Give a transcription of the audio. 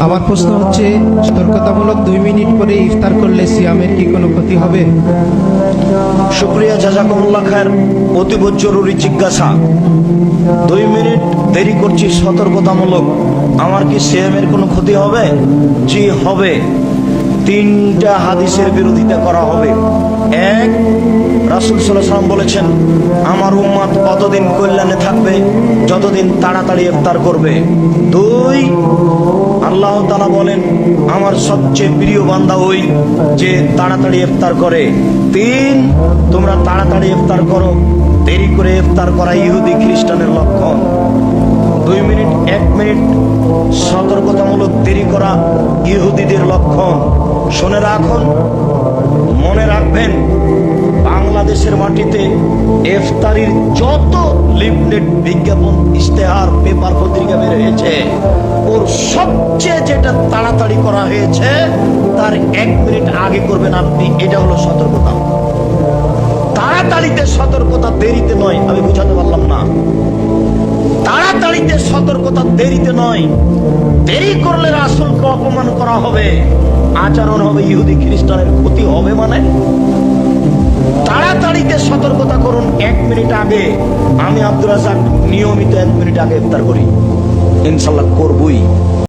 আমার প্রশ্ন হচ্ছে, সতর্কতামূলক 2 মিনিট পরে ইফতার করলে সিয়ামের কি কোনো ক্ষতি হবে? শুকরিয়া, জাযাকুমুল্লাহ খায়ের। অতীব জরুরি জিজ্ঞাসা। 2 মিনিট দেরি করছি সতর্কতামূলক, আমার কি সিয়ামের কোনো ক্ষতি হবে? জি হবে। 3টা হাদিসের বিরোধিতা করা হবে। 1, রাসূল সাল্লাল্লাহু আলাইহি ওয়াসাল্লাম বলেছেন, আমার উম্মত কতদিন কল্যাণে থাকবে যতদিন তাড়াতাড়ি ইফতার করবে। 2, আল্লাহ তাআলা বলেন, আমার সবচেয়ে প্রিয় বান্দা ওই যে তাড়াতাড়ি ইফতার করে। 3, তোমরা তাড়াতাড়ি ইফতার করো, দেরি করে ইফতার করা ইহুদি খ্রিস্টানের লক্ষণ। 2 মিনিট 1 মিনিট সতর্কতামূলক দেরি করা ইহুদিদের লক্ষণ। শুনে রাখুন, মনে রাখবেন, বাংলাদেশের মাটিতে ইফতারির যত লিফলেট, বিজ্ঞাপন, ইশতেহার, পেপার, পত্রিকা বের হয়েছে, ওর সবচেয়ে যেটা তাড়াতাড়ি করা হয়েছে তার 1 মিনিট আগে করবেন আপনি। এটা হলো সতর্কতা। তাড়াতাড়িতে সতর্কতা, দেরিতে নয়। আমি বুঝাতে পারলাম না? তাড়াতাড়িতে সতর্কতা, দেরিতে নয়। দেরি করলে রাসূলকে অপমান করা হবে, আচরণ হবে ইহুদি খ্রিস্টানের ক্ষতি হবে। মানে তাড়াতাড়িতে সতর্কতা করুন 1 মিনিট আগে। আমি আব্দুর রাজ্জাক নিয়মিত 1 মিনিট আগে ইফতার করি, ইনশাআল্লাহ করবই।